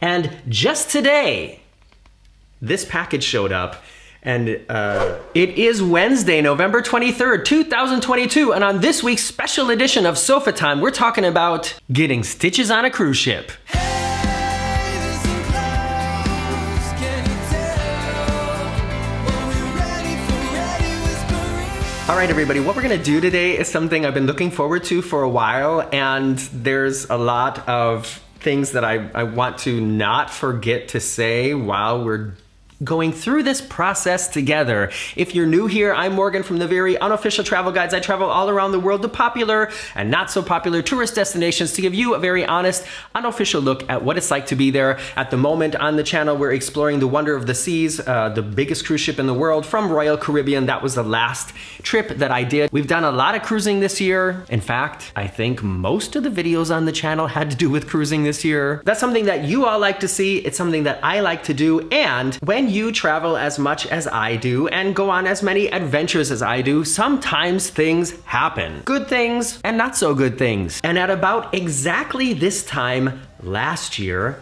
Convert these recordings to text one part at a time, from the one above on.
And just today, this package showed up. And it is Wednesday, November 23rd, 2022. And on this week's special edition of Sofatime, we're talking about getting stitches on a cruise ship. All right, everybody, what we're gonna do today is something I've been looking forward to for a while, and there's a lot of things that I want to not forget to say while we're going through this process together. If you're new here, I'm Morgan from the Very Unofficial Travel Guides. I travel all around the world to popular and not so popular tourist destinations to give you a very honest, unofficial look at what it's like to be there. At the moment on the channel, we're exploring the Wonder of the Seas, the biggest cruise ship in the world from Royal Caribbean. That was the last trip that I did. We've done a lot of cruising this year. In fact, I think most of the videos on the channel had to do with cruising this year. That's something that you all like to see. It's something that I like to do. And when you travel as much as I do and go on as many adventures as I do, sometimes things happen. Good things and not so good things. And at about exactly this time last year,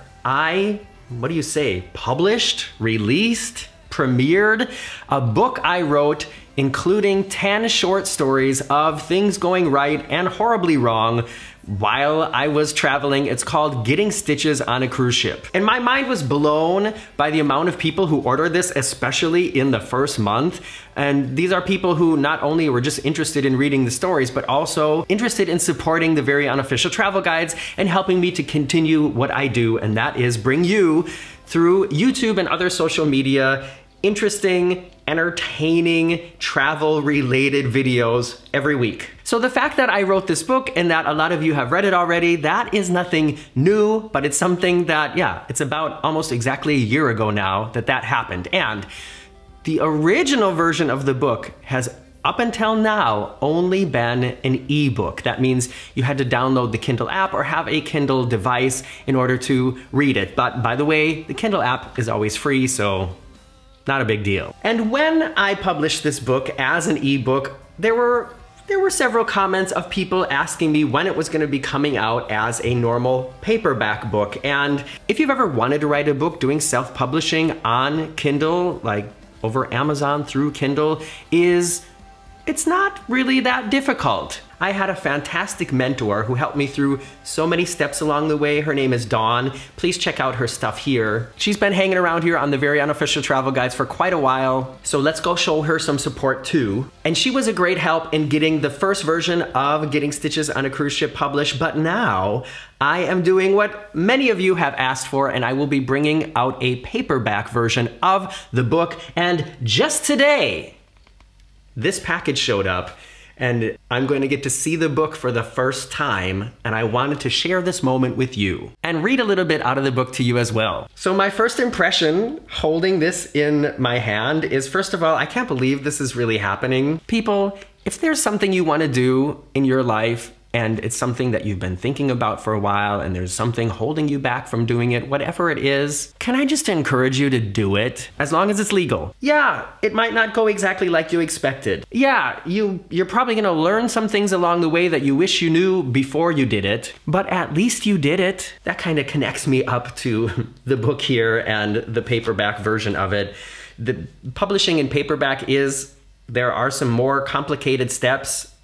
published, released, premiered a book I wrote including 10 short stories of things going right and horribly wrong while I was traveling. It's called Getting Stitches on a Cruise Ship. And my mind was blown by the amount of people who ordered this, especially in the first month. And these are people who not only were just interested in reading the stories, but also interested in supporting the Very Unofficial Travel Guides and helping me to continue what I do, and that is bring you, through YouTube and other social media, interesting, entertaining, travel-related videos every week. So the fact that I wrote this book and that a lot of you have read it already, that is nothing new, but it's something that, yeah, it's about almost exactly a year ago now that happened. And the original version of the book has up until now only been an ebook. That means you had to download the Kindle app or have a Kindle device in order to read it. But by the way, the Kindle app is always free, so not a big deal. And when I published this book as an ebook, there were several comments of people asking me when it was going to be coming out as a normal paperback book. And if you've ever wanted to write a book, doing self-publishing on Kindle, like over Amazon through Kindle, it's not really that difficult. I had a fantastic mentor who helped me through so many steps along the way. Her name is Dawn. Please check out her stuff here. She's been hanging around here on the Very Unofficial Travel Guides for quite a while, so let's go show her some support too. And she was a great help in getting the first version of Getting Stitches on a Cruise Ship published, but now I am doing what many of you have asked for, and I will be bringing out a paperback version of the book. And just today, this package showed up, and I'm going to get to see the book for the first time, and I wanted to share this moment with you and read a little bit out of the book to you as well. So my first impression holding this in my hand is, first of all, I can't believe this is really happening. People, if there's something you want to do in your life, and it's something that you've been thinking about for a while, and there's something holding you back from doing it, whatever it is, can I just encourage you to do it? As long as it's legal. Yeah, it might not go exactly like you expected. Yeah, you're probably gonna learn some things along the way that you wish you knew before you did it, but at least you did it. That kind of connects me up to the book here and the paperback version of it. The publishing in paperback there are some more complicated steps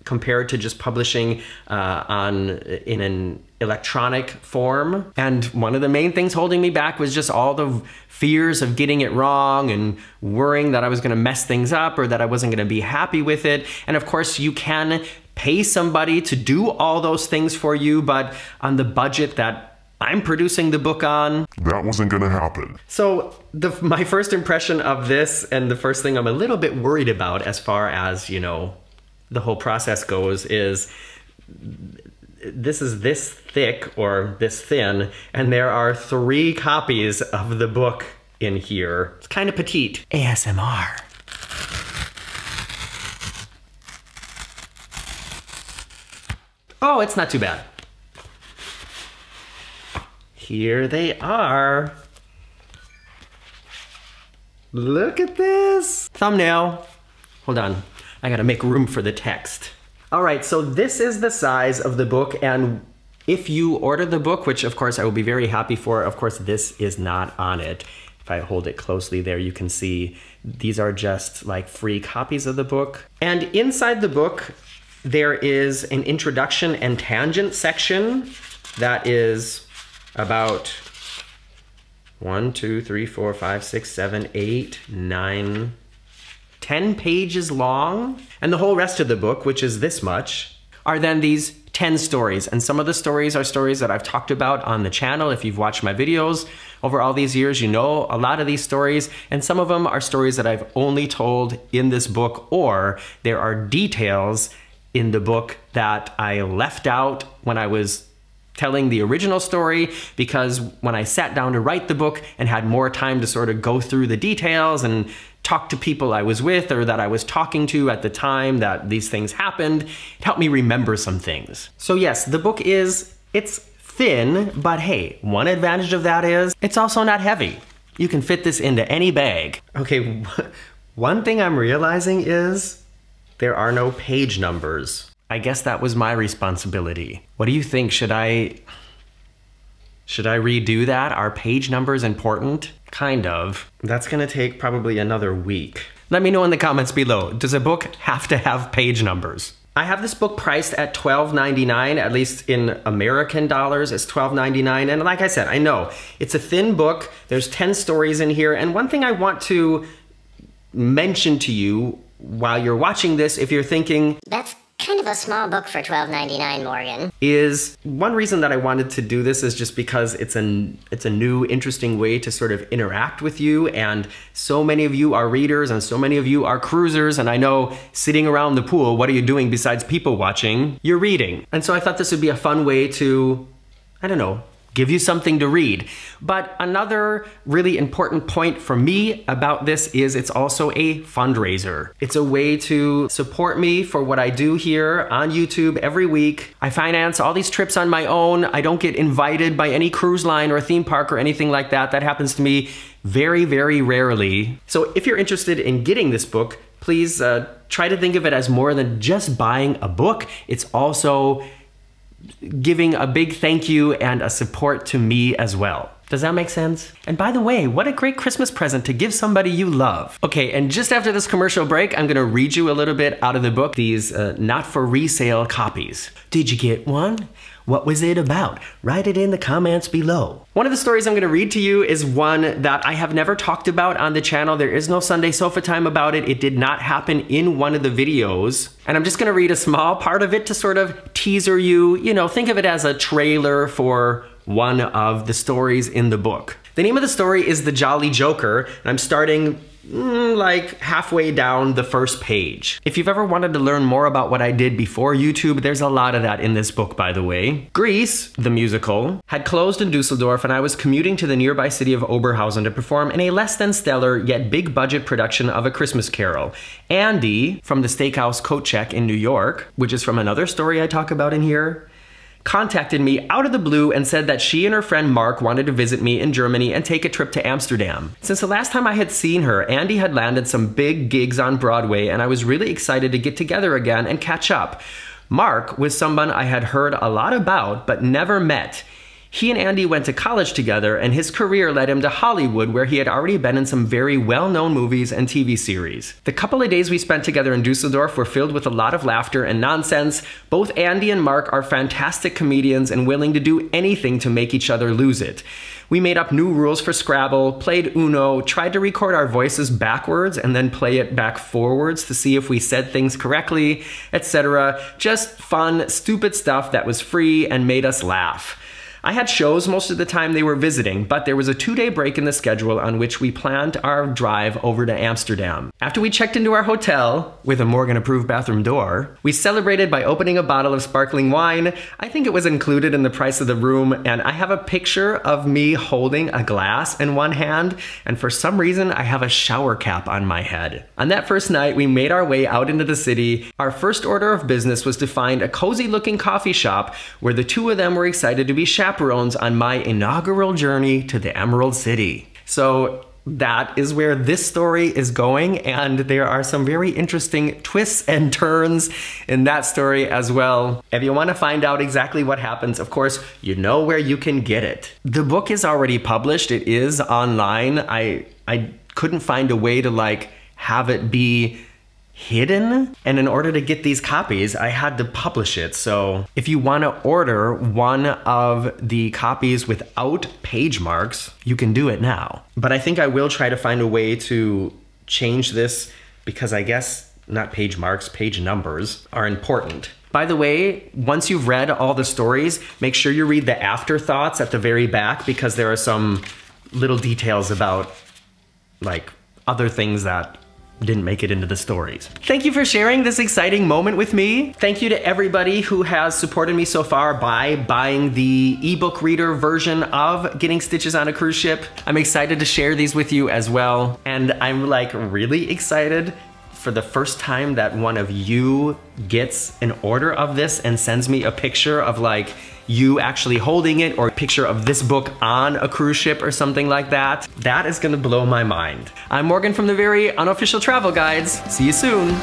compared to just publishing in an electronic form. And one of the main things holding me back was just all the fears of getting it wrong and worrying that I was gonna mess things up or that I wasn't gonna be happy with it. And of course, you can pay somebody to do all those things for you, but on the budget that I'm producing the book on, that wasn't gonna happen. So my first impression of this, and the first thing I'm a little bit worried about as far as, you know, the whole process goes, is this is this thick or this thin, and there are 3 copies of the book in here. It's kind of petite. ASMR. Oh, it's not too bad. Here they are. Look at this. Thumbnail. Hold on. I gotta make room for the text. All right, so this is the size of the book, and If you order the book, which of course I will be very happy for, of course this is not on it. If I hold it closely there, you can see these are just like free copies of the book. And inside the book, there is an introduction and tangent section that is about 1, 2, 3, 4, 5, 6, 7, 8, 9, 10 pages long. And the whole rest of the book, which is this much, are then these 10 stories. And some of the stories are stories that I've talked about on the channel. If you've watched my videos over all these years, you know a lot of these stories. And some of them are stories that I've only told in this book, or there are details in the book that I left out when I was telling the original story, because when I sat down to write the book and had more time to sort of go through the details and talk to people I was with or that I was talking to at the time that these things happened, it helped me remember some things. So yes, the book it's thin, but hey, one advantage of that is it's also not heavy. You can fit this into any bag. Okay, one thing I'm realizing is there are no page numbers. I guess that was my responsibility. What do you think? Should I redo that? Are page numbers important? Kind of. That's gonna take probably another week. Let me know in the comments below. Does a book have to have page numbers? I have this book priced at $12.99, at least in American dollars, it's $12.99. And like I said, I know it's a thin book. There's 10 stories in here. And one thing I want to mention to you while you're watching this, if you're thinking, that's kind of a small book for $12.99, Morgan, is one reason that I wanted to do this is just because it's a new, interesting way to sort of interact with you. And so many of you are readers and so many of you are cruisers. And I know sitting around the pool, what are you doing besides people watching? You're reading. And so I thought this would be a fun way to, I don't know, give you something to read. But another really important point for me about this is it's also a fundraiser. It's a way to support me for what I do here on YouTube every week. I finance all these trips on my own. I don't get invited by any cruise line or theme park or anything like that. That happens to me very, very rarely. So if you're interested in getting this book, please try to think of it as more than just buying a book. It's also giving a big thank you and a support to me as well. Does that make sense? And by the way, what a great Christmas present to give somebody you love. Okay, and just after this commercial break, I'm gonna read you a little bit out of the book, these not for resale copies. Did you get one? What was it about? Write it in the comments below. One of the stories I'm gonna read to you is one that I have never talked about on the channel. There is no Sunday Sofatime about it. It did not happen in one of the videos. And I'm just gonna read a small part of it to sort of teaser you, you know, think of it as a trailer for one of the stories in the book. The name of the story is The Jolly Joker, and I'm starting like halfway down the first page. If you've ever wanted to learn more about what I did before YouTube, there's a lot of that in this book, by the way. Grease, the musical, had closed in Dusseldorf, and I was commuting to the nearby city of Oberhausen to perform in a less than stellar yet big budget production of A Christmas Carol. Andy from the Steakhouse Coat Check in New York, which is from another story I talk about in here, contacted me out of the blue and said that she and her friend Mark wanted to visit me in Germany and take a trip to Amsterdam. Since the last time I had seen her, Andy had landed some big gigs on Broadway, and I was really excited to get together again and catch up. Mark was someone I had heard a lot about but never met. He and Andy went to college together, and his career led him to Hollywood, where he had already been in some very well-known movies and TV series. The couple of days we spent together in Dusseldorf were filled with a lot of laughter and nonsense. Both Andy and Mark are fantastic comedians and willing to do anything to make each other lose it. We made up new rules for Scrabble, played Uno, tried to record our voices backwards and then play it back forwards to see if we said things correctly, etc. Just fun, stupid stuff that was free and made us laugh. I had shows most of the time they were visiting, but there was a 2-day break in the schedule on which we planned our drive over to Amsterdam. After we checked into our hotel, with a Morgan-approved bathroom door, we celebrated by opening a bottle of sparkling wine. I think it was included in the price of the room, and I have a picture of me holding a glass in one hand, and for some reason I have a shower cap on my head. On that first night, we made our way out into the city. Our first order of business was to find a cozy-looking coffee shop where the two of them were excited to be chaperones on my inaugural journey to the Emerald City. So that is where this story is going, and there are some very interesting twists and turns in that story as well. If you want to find out exactly what happens, of course, you know where you can get it. The book is already published. It is online. I couldn't find a way to like have it be hidden, and in order to get these copies I had to publish it. So if you want to order one of the copies without page marks, you can do it now. But I think I will try to find a way to change this, because I guess not page marks, page numbers are important. By the way, once you've read all the stories, make sure you read the afterthoughts at the very back, because there are some little details about like other things that didn't make it into the stories. Thank you for sharing this exciting moment with me. Thank you to everybody who has supported me so far by buying the ebook reader version of Getting Stitches on a Cruise Ship. I'm excited to share these with you as well. And I'm like really excited for the first time that one of you gets an order of this and sends me a picture of like you actually holding it, or a picture of this book on a cruise ship or something like that. That is gonna blow my mind. I'm Morgan from the Very Unofficial Travel Guides. See you soon.